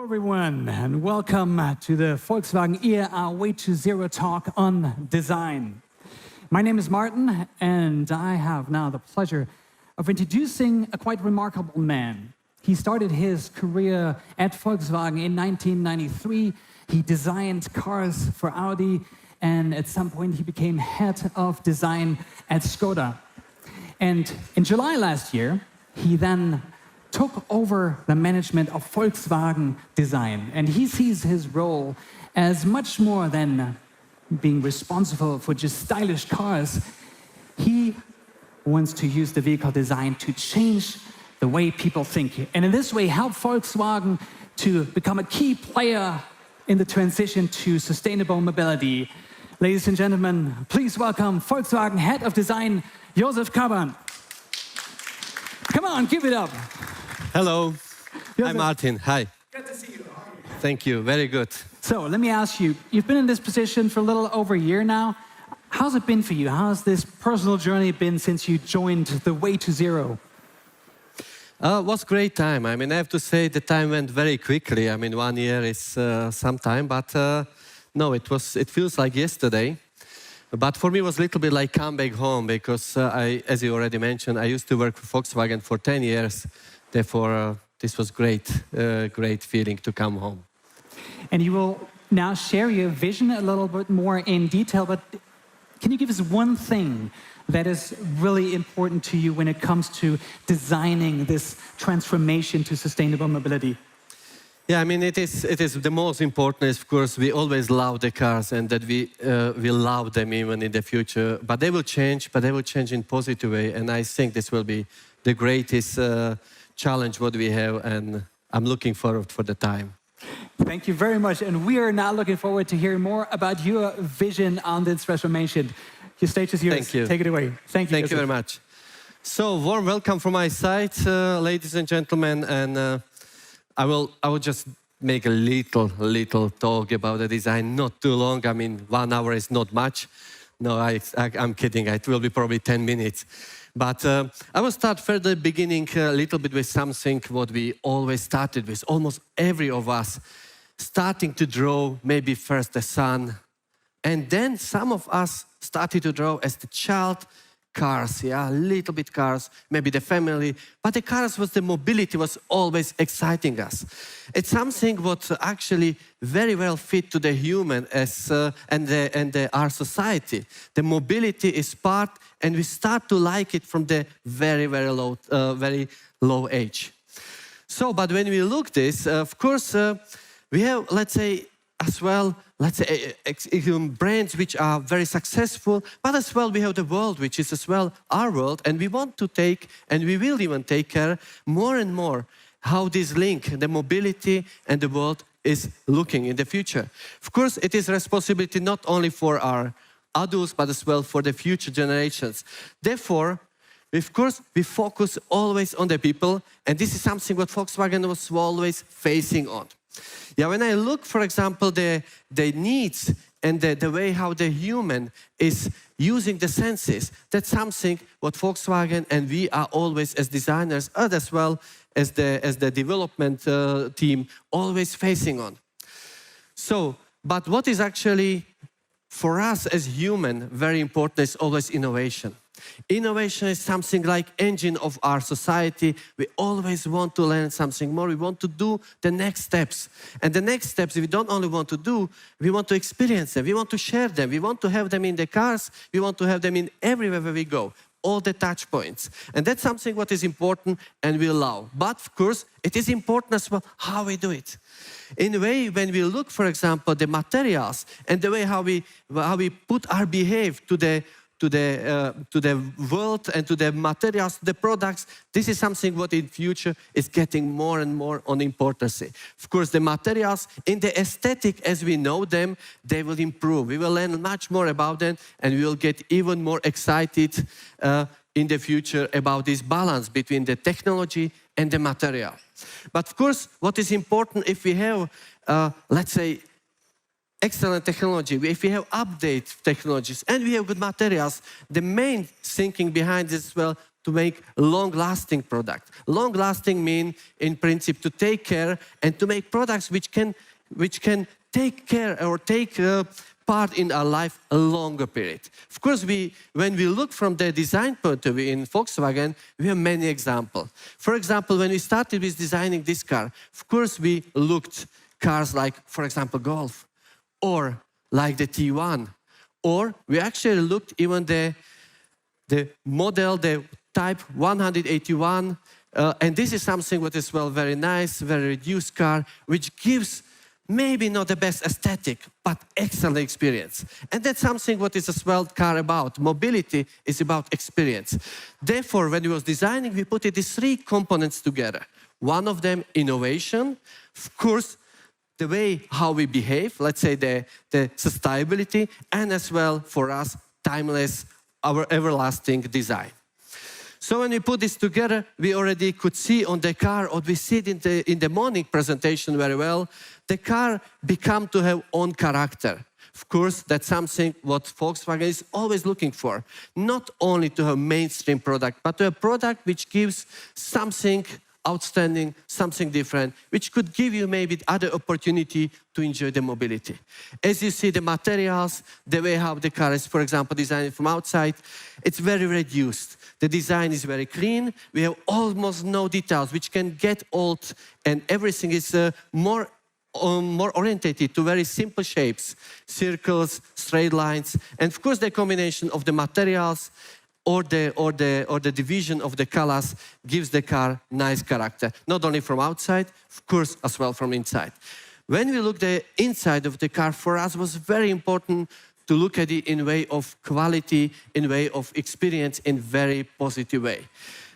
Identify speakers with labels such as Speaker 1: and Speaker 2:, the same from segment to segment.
Speaker 1: everyone, and welcome to the Volkswagen ERA Way to Zero talk on design. My name is Martin, and I have now the pleasure of introducing a quite remarkable man. He started his career at Volkswagen in 1993. He designed cars for Audi, and at some point he became head of design at Skoda. And in July last year, he then took over the management of Volkswagen Design. And he sees his role as much more than being responsible for just stylish cars. He wants to use the vehicle design to change the way people think. And in this way, help Volkswagen to become a key player in the transition to sustainable mobility. Ladies and gentlemen, please welcome Volkswagen Head of Design, Josef Kaban. Come on, give it up.
Speaker 2: Hello,
Speaker 1: Josef.
Speaker 2: Hi Martin, hi.
Speaker 1: Good to see you.
Speaker 2: Thank you, very good.
Speaker 1: So let me ask you, you've been in this position for a little over a year now. How's it been for you? How's this personal journey been since you joined the Way to Zero?
Speaker 2: It was a great time. I mean, I have to say the time went very quickly. I mean, 1 year is some time, but no, it feels like yesterday. But for me, it was a little bit like come back home because as you already mentioned, I used to work for Volkswagen for 10 years. Therefore, this was great feeling to come home.
Speaker 1: And you will now share your vision a little bit more in detail, but can you give us one thing that is really important to you when it comes to designing this transformation to sustainable mobility?
Speaker 2: Yeah, I mean, it is the most important is, of course, we always love the cars and that we will love them even in the future. But they will change in a positive way. And I think this will be the greatest challenge what we have, and I'm looking forward for the time.
Speaker 1: Thank you very much. And we are now looking forward to hearing more about your vision on this transformation. Your stage is yours.
Speaker 2: Thank you.
Speaker 1: Take it away. Thank you.
Speaker 2: Thank you very much. So, warm welcome from my side, ladies and gentlemen. And I will just make a little talk about the design, not too long. I mean, 1 hour is not much. No, I'm kidding. It will be probably 10 minutes. But I will start further beginning a little bit with something what we always started with, almost every of us, starting to draw maybe first the sun, and then some of us started to draw as the child cars, yeah, little bit cars, maybe the family, but the cars the mobility was always exciting us. It's something what actually very well fit to the human and our society. The mobility is part, and we start to like it from the very low age. So, but when we look this, of course, we have, let's say, as well, let's say, brands which are very successful, but as well we have the world, which is as well our world, and we want to take, and we will even take care more and more how this link, the mobility and the world is looking in the future. Of course, it is responsibility not only for our adults, but as well for the future generations. Therefore, of course, we focus always on the people, and this is something what Volkswagen was always facing on. Yeah, when I look, for example, the needs and the way how the human is using the senses, that's something what Volkswagen and we are always as designers, as well as the development team, always facing on. So, but what is actually for us as human very important is always innovation. Innovation is something like engine of our society. We always want to learn something more. We want to do the next steps. And the next steps, we don't only want to do, we want to experience them. We want to share them. We want to have them in the cars. We want to have them in everywhere where we go. All the touch points. And that's something what is important and we love. But of course, it is important as well how we do it. In a way, when we look, for example, the materials and the way how we put our behavior to the world and to the materials, the products, this is something what in future is getting more and more on importance. Of course, the materials in the aesthetic as we know them, they will improve. We will learn much more about them and we will get even more excited in the future about this balance between the technology and the material. But of course, what is important if we have, let's say, excellent technology, if we have update technologies and we have good materials, the main thinking behind this as well to make long-lasting product. Long-lasting means, in principle, to take care and to make products which can take care or take part in our life a longer period. Of course, when we look from the design point of view in Volkswagen, we have many examples. For example, when we started with designing this car, of course, we looked cars like, for example, Golf, or like the T1, or we actually looked even the model, the Type 181, and this is something what is well very nice, very reduced car, which gives maybe not the best aesthetic, but excellent experience. And that's something what is as well car about. Mobility is about experience. Therefore, when we was designing, we put these three components together. One of them, innovation. Of course, the way how we behave, let's say the sustainability, and as well for us, timeless, our everlasting design. So when we put this together, we already could see on the car, or we see it in the morning presentation very well, the car become to have own character. Of course, that's something what Volkswagen is always looking for. Not only to have mainstream product, but to a product which gives something outstanding, something different, which could give you maybe other opportunity to enjoy the mobility. As you see, the materials, the way how the car is, for example, designed from outside, it's very reduced. The design is very clean. We have almost no details, which can get old, and everything is more orientated to very simple shapes, circles, straight lines, and of course the combination of the materials or the division of the colors gives the car nice character, not only from outside, of course, as well from inside. When we look the inside of the car, for us was very important to look at it in way of quality, in way of experience, in very positive way.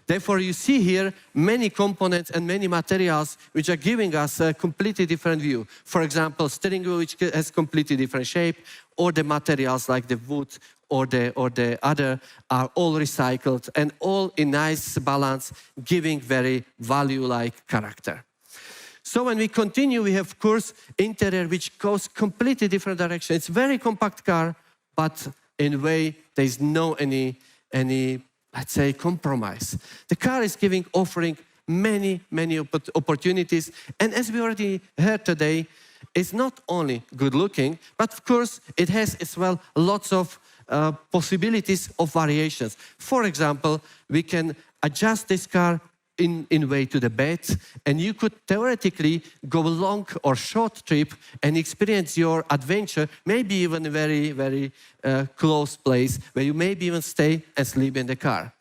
Speaker 2: Therefore, you see here many components and many materials which are giving us a completely different view. For example, steering wheel which has completely different shape, or the materials like the wood or the other are all recycled and all in nice balance, giving very value-like character. So when we continue, we have, of course, interior which goes completely different direction. It's very compact car, but in a way there is no any let's say compromise. The car is offering many opportunities, and as we already heard today, it's not only good looking, but of course it has as well lots of possibilities of variations. For example, we can adjust this car in way to the bed, and you could theoretically go a long or short trip and experience your adventure, maybe even a very close place where you maybe even stay and sleep in the car.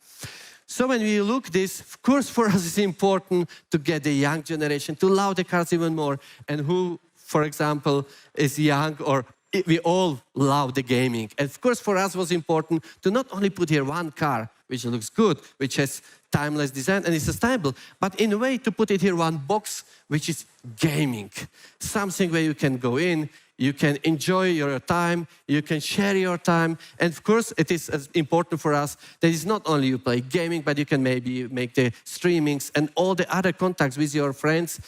Speaker 2: So when we look this, of course for us it's important to get the young generation to love the cars even more, and who, for example, is young, or we all love the gaming. And of course for us it was important to not only put here one car which looks good, which has timeless design and is sustainable, but in a way to put it here one box which is gaming. Something where you can go in, you can enjoy your time, you can share your time, and of course it is as important for us that it's not only you play gaming, but you can maybe make the streamings and all the other contacts with your friends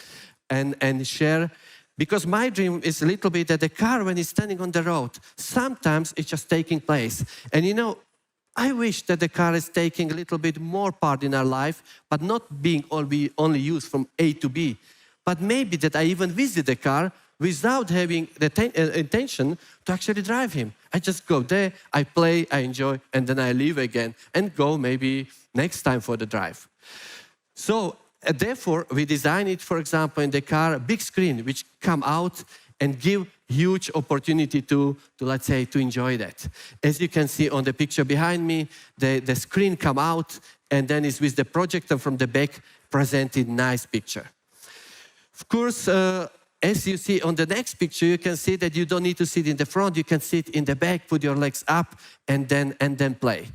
Speaker 2: and share. Because my dream is a little bit that the car, when it's standing on the road, sometimes it's just taking place. And you know, I wish that the car is taking a little bit more part in our life, but not being only used from A to B. But maybe that I even visit the car without having the intention to actually drive him. I just go there, I play, I enjoy, and then I leave again and go maybe next time for the drive. So therefore, we design it, for example, in the car, a big screen which come out and give huge opportunity to let's say, to enjoy that. As you can see on the picture behind me, the screen come out, and then it's with the projector from the back presented nice picture. Of course, as you see on the next picture, you can see that you don't need to sit in the front, you can sit in the back, put your legs up, and then play.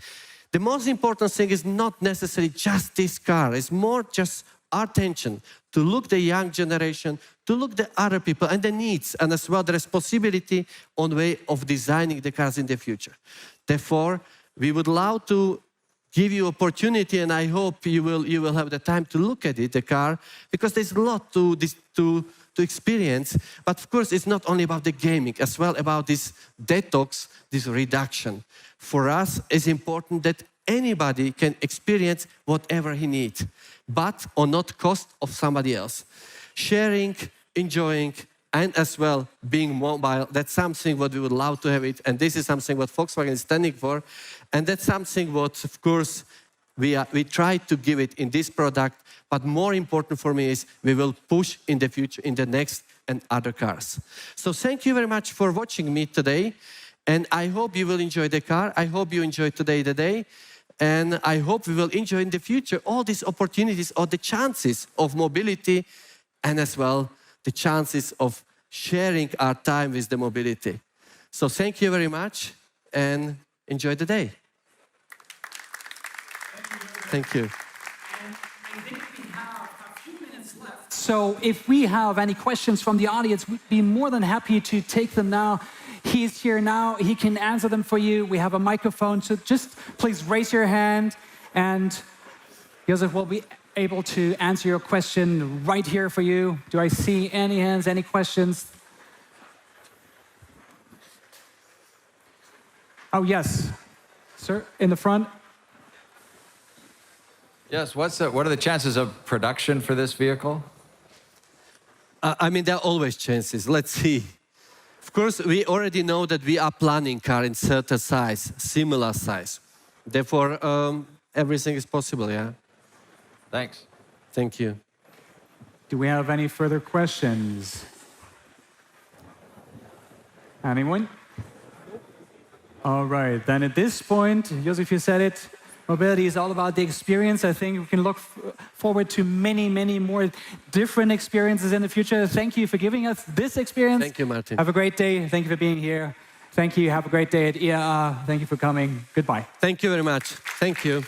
Speaker 2: The most important thing is not necessarily just this car, it's more just our attention to look the young generation, to look the other people and the needs, and as well the responsibility on the way of designing the cars in the future. Therefore, we would love to give you opportunity, and I hope you will have the time to look at it, the car, because there's a lot to experience. But of course, it's not only about the gaming, as well about this detox, this reduction. For us, it's important that anybody can experience whatever he needs, but on not cost of somebody else. Sharing, enjoying, and as well being mobile, that's something what we would love to have it, and this is something what Volkswagen is standing for, and that's something what, of course, we try to give it in this product, but more important for me is we will push in the future in the next and other cars. So thank you very much for watching me today, and I hope you will enjoy the car. I hope you enjoyed today the day, and I hope we will enjoy in the future all these opportunities or the chances of mobility, and as well the chances of sharing our time with the mobility. So thank you very much, and enjoy the day. Thank you.
Speaker 1: So if we have any questions from the audience, we'd be more than happy to take them now. He's here now, he can answer them for you. We have a microphone, so just please raise your hand and Josef will be able to answer your question right here for you. Do I see any hands, any questions? Oh, yes. Sir, in the front.
Speaker 3: Yes, what are the chances of production for this vehicle?
Speaker 2: I mean, there are always chances. Let's see. Of course, we already know that we are planning car in certain size, similar size. Therefore, everything is possible, yeah?
Speaker 3: Thanks.
Speaker 2: Thank you.
Speaker 1: Do we have any further questions? Anyone? All right, then at this point, Josef, you said it, mobility is all about the experience. I think we can look forward to many, many more different experiences in the future. Thank you for giving us this experience.
Speaker 2: Thank you, Martin.
Speaker 1: Have a great day. Thank you for being here. Thank you. Have a great day at IAA. Thank you for coming. Goodbye.
Speaker 2: Thank you very much. Thank you.